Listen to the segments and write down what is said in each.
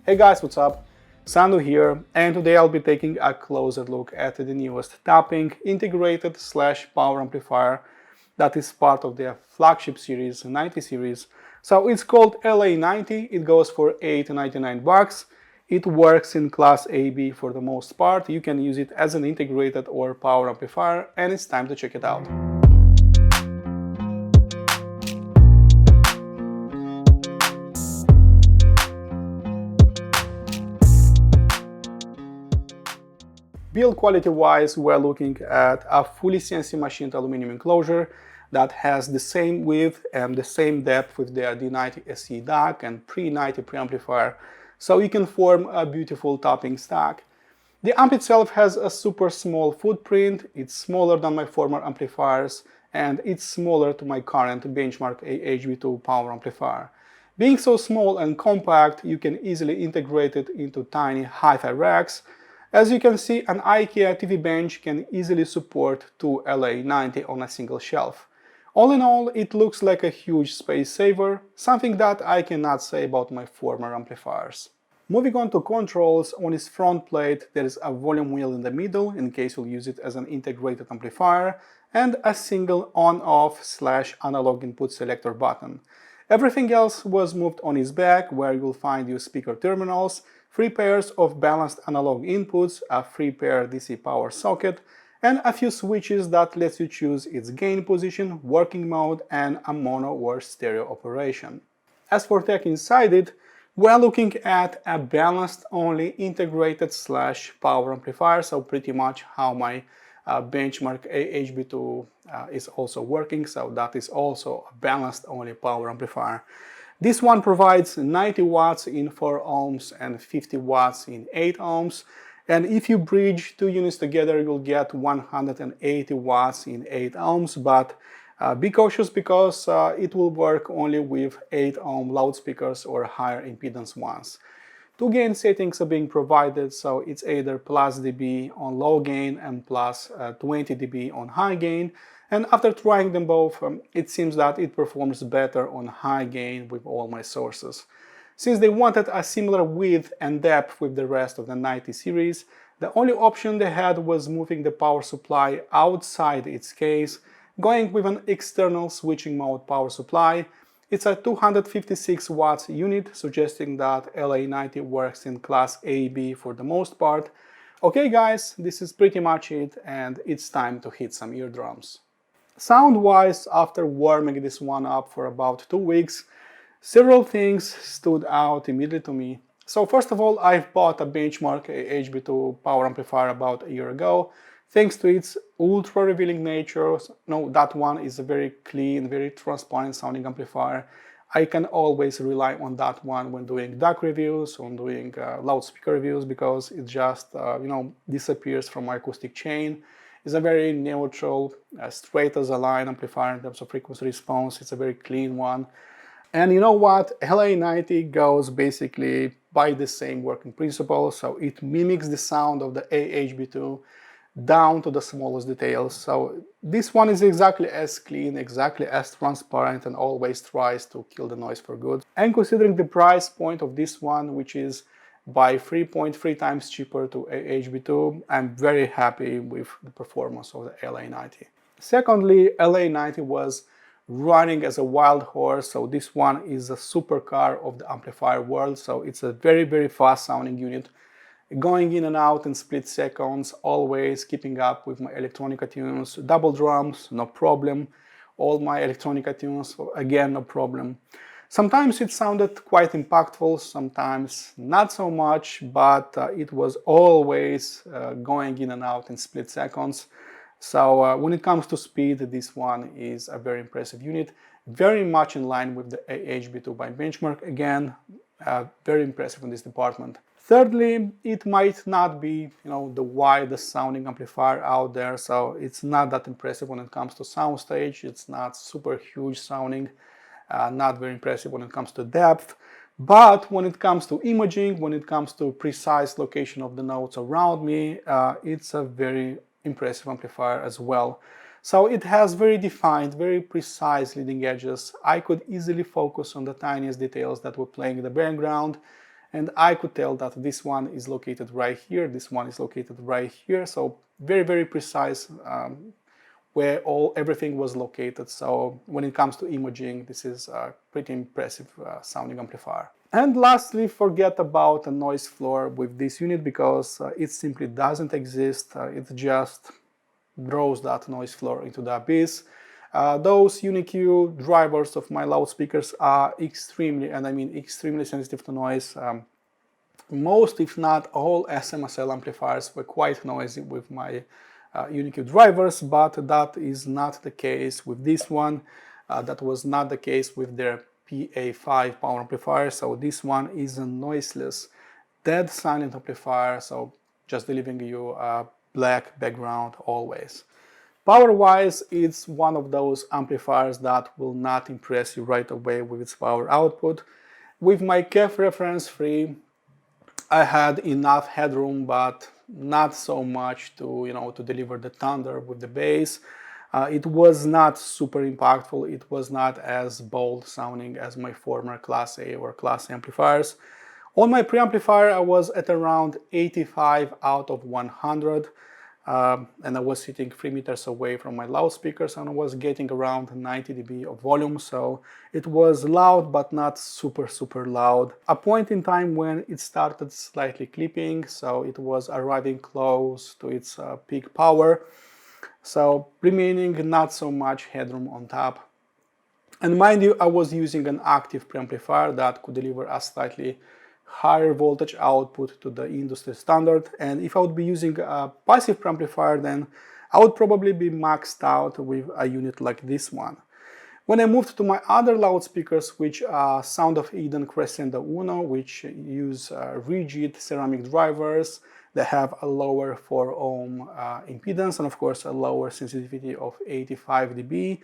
Hey guys, what's up? Sandu here, and today I'll be taking a closer look at the newest tapping integrated / power amplifier that is part of their flagship series, 90 series. So it's called LA90, it goes for $899. It works in class AB for the most part. You can use it as an integrated or power amplifier, and it's time to check it out. Build quality wise, we're looking at a fully CNC machined aluminum enclosure that has the same width and the same depth with their D90 SE DAC and pre-90 preamplifier, so you can form a beautiful tapping stack. The amp itself has a super small footprint, it's smaller than my former amplifiers, and it's smaller to my current benchmark AHB2 power amplifier. Being so small and compact, you can easily integrate it into tiny hi-fi racks. As you can see, an IKEA TV bench can easily support two LA90 on a single shelf. All in all, it looks like a huge space saver, something that I cannot say about my former amplifiers. Moving on to controls, on its front plate there is a volume wheel in the middle in case you'll use it as an integrated amplifier, and a single on-off/analog input selector button. Everything else was moved on its back, where you'll find your speaker terminals, 3 pairs of balanced analog inputs, a 3-pair DC power socket, and a few switches that lets you choose its gain position, working mode, and a mono or stereo operation. As for tech inside it, we're looking at a balanced only integrated / power amplifier, so pretty much how my benchmark AHB2 is also working, so that is also a balanced only power amplifier. This one provides 90 watts in 4 ohms and 50 watts in 8 ohms. And if you bridge 2 units together, you'll get 180 watts in 8 ohms. But be cautious because it will work only with 8 ohm loudspeakers or higher impedance ones. 2 gain settings are being provided, so it's either plus dB on low gain and plus 20 dB on high gain. And after trying them both, it seems that it performs better on high gain with all my sources. Since they wanted a similar width and depth with the rest of the 90 series, the only option they had was moving the power supply outside its case, going with an external switching mode power supply. It's a 256 watts unit, suggesting that LA90 works in class AB for the most part. Okay guys, this is pretty much it, and it's time to hit some eardrums. Sound-wise, after warming this one up for about 2 weeks, several things stood out immediately to me. So first of all, I've bought a benchmark AHB2 power amplifier about a year ago. Thanks to its ultra revealing nature, no, that one is a very clean, very transparent sounding amplifier. I can always rely on that one when doing DAC reviews, when doing loudspeaker reviews, because it just disappears from my acoustic chain. It's a very neutral, straight as a line amplifier in terms of frequency response. It's a very clean one. And you know what? LA90 goes basically by the same working principle, so it mimics the sound of the AHB2 down to the smallest details. So this one is exactly as clean, exactly as transparent, and always tries to kill the noise for good. And considering the price point of this one, which is by 3.3 times cheaper to AHB2, I'm very happy with the performance of the LA90. Secondly, LA90 was running as a wild horse, so this one is a supercar of the amplifier world, so it's a very, very fast sounding unit, going in and out in split seconds, always keeping up with my electronica tunes. Double drums, no problem. All my electronica tunes, again, no problem. Sometimes it sounded quite impactful, sometimes not so much, but it was always going in and out in split seconds. So when it comes to speed, this one is a very impressive unit, very much in line with the AHB2 by benchmark. Again, very impressive in this department. Thirdly, it might not be, the widest sounding amplifier out there, so it's not that impressive when it comes to soundstage. It's not super huge sounding. Not very impressive when it comes to depth, but when it comes to imaging, when it comes to precise location of the notes around me, it's a very impressive amplifier as well. So it has very defined, very precise leading edges. I could easily focus on the tiniest details that were playing in the background, and I could tell that this one is located right here, this one is located right here, so very precise where everything was located. So when it comes to imaging, this is a pretty impressive sounding amplifier. And lastly, forget about a noise floor with this unit, because it simply doesn't exist. It just draws that noise floor into the abyss. Those UniQ drivers of my loudspeakers are extremely, and I mean extremely, sensitive to noise. Most, if not all, SMSL amplifiers were quite noisy with my UniQ drivers, but that is not the case with this one. That was not the case with their PA5 power amplifier. So this one is a noiseless, dead silent amplifier, so just delivering you a black background always. Power-wise, it's one of those amplifiers that will not impress you right away with its power output. With my KEF reference 3, I had enough headroom, but not so much to, to deliver the thunder with the bass. It was not super impactful. It was not as bold sounding as my former Class A or Class A amplifiers. On my preamplifier, I was at around 85 out of 100. And I was sitting 3 meters away from my loudspeakers, and I was getting around 90 dB of volume, so it was loud but not super loud. A point in time when it started slightly clipping, so it was arriving close to its peak power, so remaining not so much headroom on top. And mind you, I was using an active preamplifier that could deliver a slightly higher voltage output to the industry standard, and if I would be using a passive preamplifier, then I would probably be maxed out with a unit like this one. When I moved to my other loudspeakers, which are Sound of Eden Crescendo Uno, which use rigid ceramic drivers, they have a lower 4 ohm impedance and of course a lower sensitivity of 85 dB.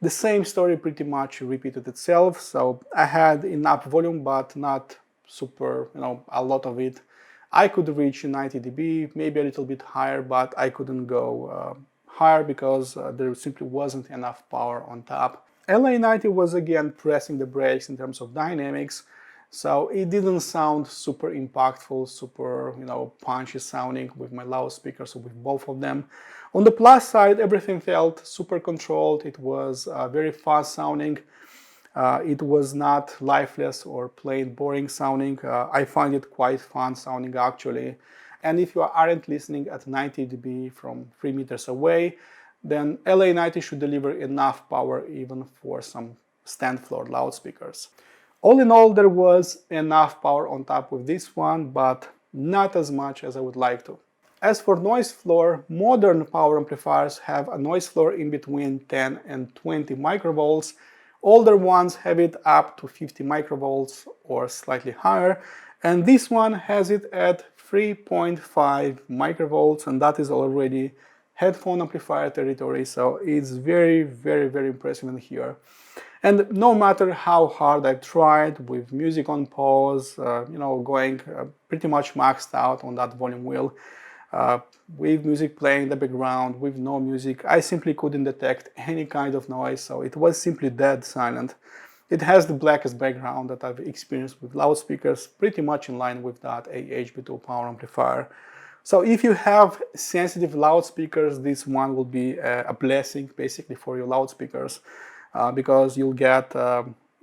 The same story pretty much repeated itself, so I had enough volume but not super, a lot of it. I could reach 90 dB, maybe a little bit higher, but I couldn't go higher because there simply wasn't enough power on top. LA90 was again pressing the brakes in terms of dynamics, so it didn't sound super impactful, super, punchy sounding with my loudspeakers or with both of them. On the plus side, everything felt super controlled. It was very fast sounding. It was not lifeless or plain boring sounding. I find it quite fun sounding actually. And if you aren't listening at 90 dB from 3 meters away, then LA90 should deliver enough power even for some stand floor loudspeakers. All in all, there was enough power on top with this one, but not as much as I would like to. As for noise floor, modern power amplifiers have a noise floor in between 10 and 20 microvolts. Older ones have it up to 50 microvolts or slightly higher, and this one has it at 3.5 microvolts, and that is already headphone amplifier territory, so it's very impressive in here. And no matter how hard I've tried with music on pause, going pretty much maxed out on that volume wheel, with music playing in the background, with no music, I simply couldn't detect any kind of noise, so it was simply dead silent. It has the blackest background that I've experienced with loudspeakers, pretty much in line with that AHB2 power amplifier. So if you have sensitive loudspeakers, this one will be a blessing basically for your loudspeakers, because you'll get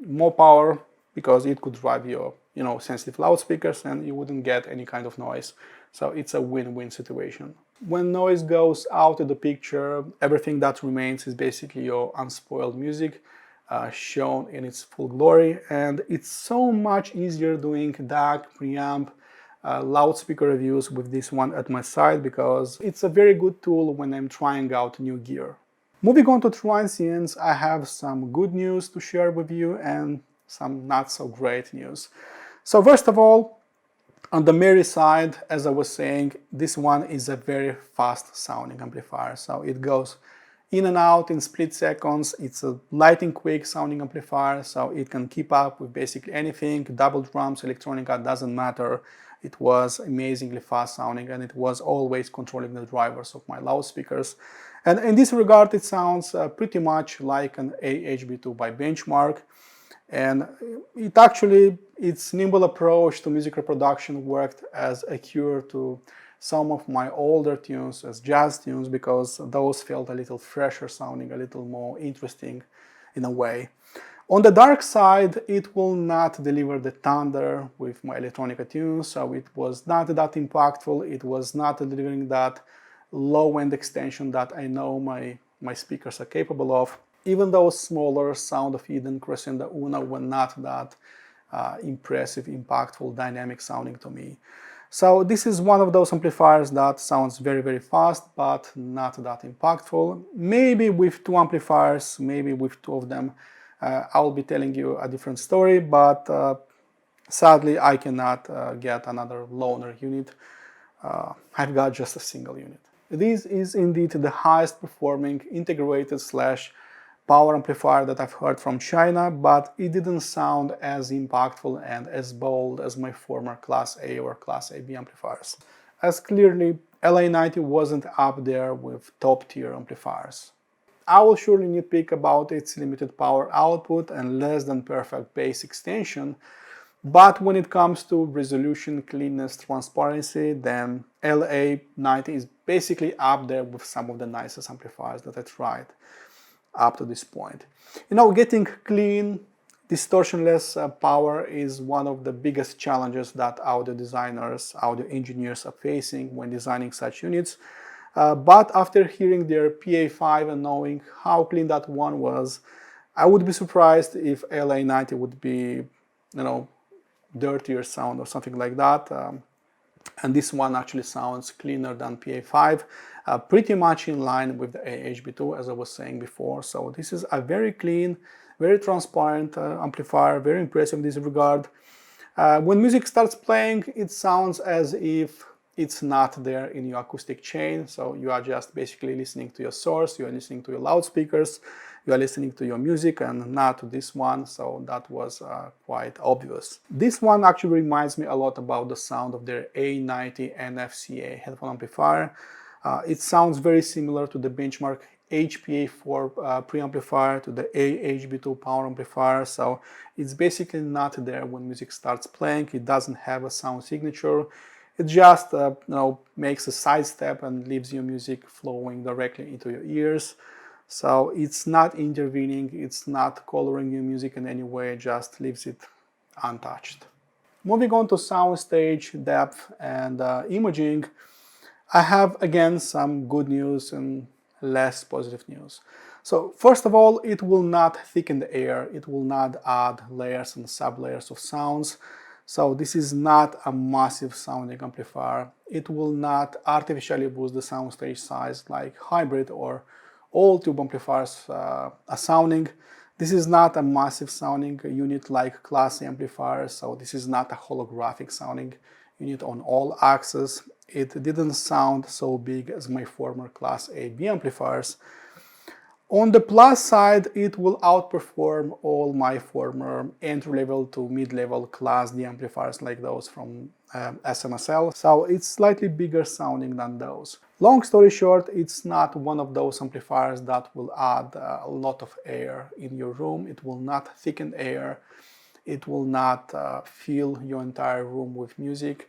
more power, because it could drive your sensitive loudspeakers and you wouldn't get any kind of noise. So it's a win-win situation. When noise goes out of the picture, everything that remains is basically your unspoiled music shown in its full glory, and it's so much easier doing DAC, preamp, loudspeaker reviews with this one at my side, because it's a very good tool when I'm trying out new gear. Moving on to transients, I have some good news to share with you and some not so great news. So first of all, on the merry side, as I was saying, this one is a very fast sounding amplifier. So it goes in and out in split seconds. It's a lightning quick sounding amplifier, so it can keep up with basically anything. Double drums, electronica, doesn't matter. It was amazingly fast sounding, and it was always controlling the drivers of my loudspeakers. And in this regard, it sounds pretty much like an AHB2 by benchmark. And its nimble approach to music reproduction worked as a cure to some of my older tunes as jazz tunes, because those felt a little fresher sounding, a little more interesting in a way. On the dark side, it will not deliver the thunder with my electronica tunes, so it was not that impactful, it was not delivering that low-end extension that I know my speakers are capable of. Even those smaller Sound of Eden, Crescendo Una were not that impressive, impactful, dynamic sounding to me. So this is one of those amplifiers that sounds very, very fast, but not that impactful. Maybe with two amplifiers, maybe with two of them, I'll be telling you a different story, but sadly I cannot get another loaner unit. I've got just a single unit. This is indeed the highest performing integrated / power amplifier that I've heard from China, but it didn't sound as impactful and as bold as my former Class A or Class AB amplifiers, as clearly LA90 wasn't up there with top tier amplifiers. I will surely nitpick about its limited power output and less than perfect bass extension, but when it comes to resolution, cleanness, transparency, then LA90 is basically up there with some of the nicest amplifiers that I tried up to this point. You know, getting clean, distortionless power is one of the biggest challenges that audio designers, audio engineers are facing when designing such units. But after hearing their PA5 and knowing how clean that one was, I would be surprised if LA90 would be, dirtier sound or something like that. And this one actually sounds cleaner than PA5, pretty much in line with the AHB2, as I was saying before. So this is a very clean, very transparent amplifier, very impressive in this regard. When music starts playing, it sounds as if it's not there in your acoustic chain, so you are just basically listening to your source, you are listening to your loudspeakers, you are listening to your music and not to this one, so that was quite obvious. This one actually reminds me a lot about the sound of their A90 NFCA headphone amplifier. It sounds very similar to the benchmark HPA4 preamplifier, to the AHB2 power amplifier, so it's basically not there when music starts playing. It doesn't have a sound signature. It just makes a sidestep and leaves your music flowing directly into your ears. So it's not intervening, it's not coloring your music in any way, it just leaves it untouched. Moving on to soundstage, depth, and imaging, I have again some good news and less positive news. So first of all, it will not thicken the air, it will not add layers and sublayers of sounds. So this is not a massive sounding amplifier. It will not artificially boost the soundstage size like hybrid or all tube amplifiers are sounding. This is not a massive sounding unit like Class A amplifiers, so this is not a holographic sounding unit on all axes. It didn't sound so big as my former Class AB amplifiers. On the plus side, it will outperform all my former entry-level to mid-level Class D amplifiers like those from SMSL, so it's slightly bigger sounding than those. Long story short, it's not one of those amplifiers that will add a lot of air in your room. It will not thicken air. It will not fill your entire room with music.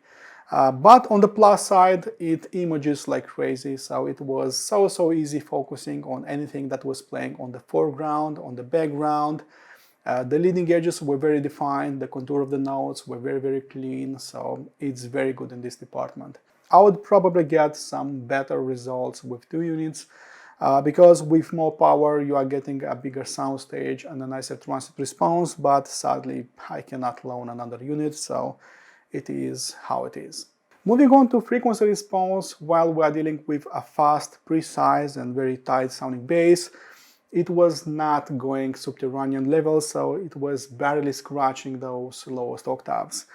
But on the plus side, it images like crazy, so it was so easy focusing on anything that was playing on the foreground, on the background. The leading edges were very defined, the contour of the notes were very clean, so it's very good in this department. I would probably get some better results with two units, because with more power you are getting a bigger soundstage and a nicer transient response, but sadly I cannot loan another unit, so it is how it is. Moving on to frequency response, while we are dealing with a fast, precise and very tight sounding bass, it was not going subterranean levels, so it was barely scratching those lowest octaves.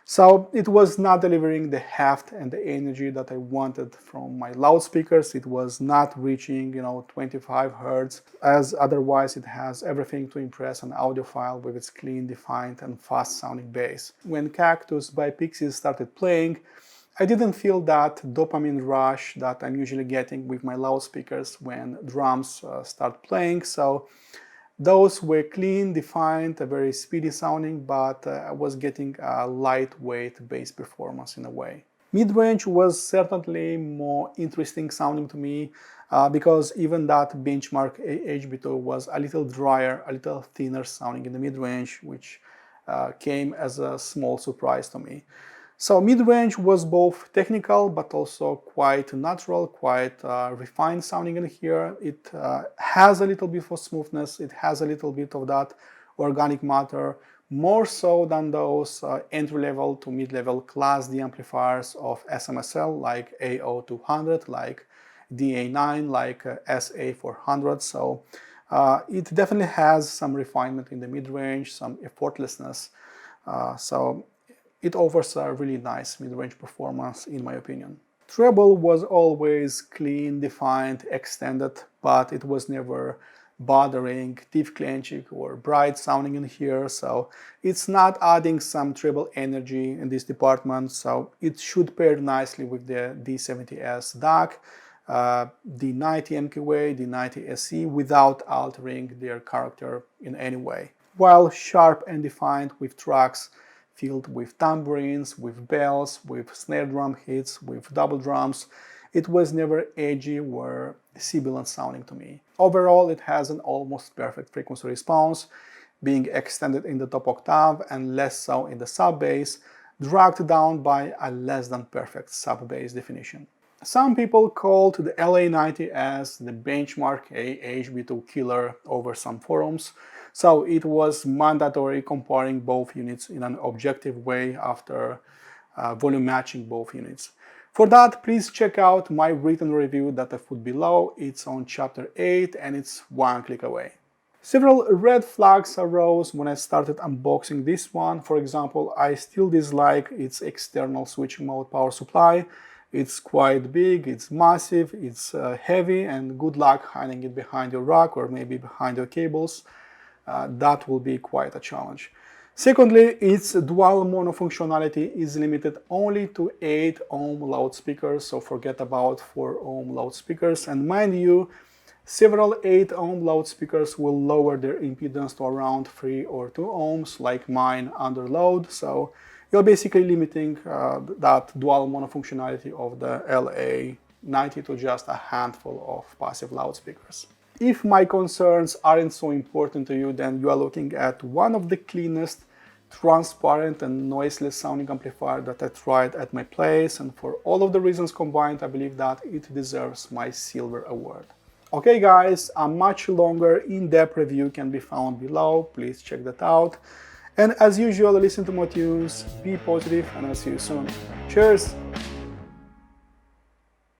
So it was not delivering the heft and the energy that I wanted from my loudspeakers. It was not reaching, 25 Hz, as otherwise it has everything to impress an audiophile with its clean, defined and fast sounding bass. When Cactus by Pixies started playing, I didn't feel that dopamine rush that I'm usually getting with my loudspeakers when drums start playing, so Those were clean, defined, very speedy sounding, but I was getting a lightweight bass performance in a way. Midrange was certainly more interesting sounding to me because even that benchmark HB2 was a little drier, a little thinner sounding in the midrange, which came as a small surprise to me. So midrange was both technical but also quite natural, quite refined sounding in here. It has a little bit of smoothness, it has a little bit of that organic matter, more so than those entry-level to mid-level Class D amplifiers of SMSL like AO200, like DA9, like SA400. So it definitely has some refinement in the mid-range, some effortlessness. So it offers a really nice mid-range performance in my opinion. Treble was always clean, defined, extended, but it was never bothering, teeth clenching or bright sounding in here, so it's not adding some treble energy in this department, so it should pair nicely with the D70S DAC, D90 MQA, D90 SE without altering their character in any way. While sharp and defined with tracks filled with tambourines, with bells, with snare drum hits, with double drums, it was never edgy or sibilant sounding to me. Overall, it has an almost perfect frequency response, being extended in the top octave and less so in the sub-bass, dragged down by a less than perfect sub-bass definition. Some people called the LA90 as the benchmark HB2 killer over some forums, so it was mandatory comparing both units in an objective way after volume matching both units. For that, please check out my written review that I put below. It's on chapter 8 and it's one click away. Several red flags arose when I started unboxing this one. For example, I still dislike its external switching mode power supply. It's quite big, it's massive, it's heavy, and good luck hiding it behind your rack or maybe behind your cables. That will be quite a challenge. Secondly, its dual mono functionality is limited only to 8 ohm loudspeakers, so forget about 4 ohm loudspeakers. And mind you, several 8 ohm loudspeakers will lower their impedance to around 3 or 2 ohms, like mine under load, so you're basically limiting that dual mono functionality of the LA90 to just a handful of passive loudspeakers. If my concerns aren't so important to you, then you are looking at one of the cleanest, transparent and noiseless sounding amplifier that I tried at my place, and for all of the reasons combined, I believe that it deserves my silver award. Okay guys, a much longer in-depth review can be found below, please check that out. And as usual, listen to more tunes, be positive, and I'll see you soon. Cheers!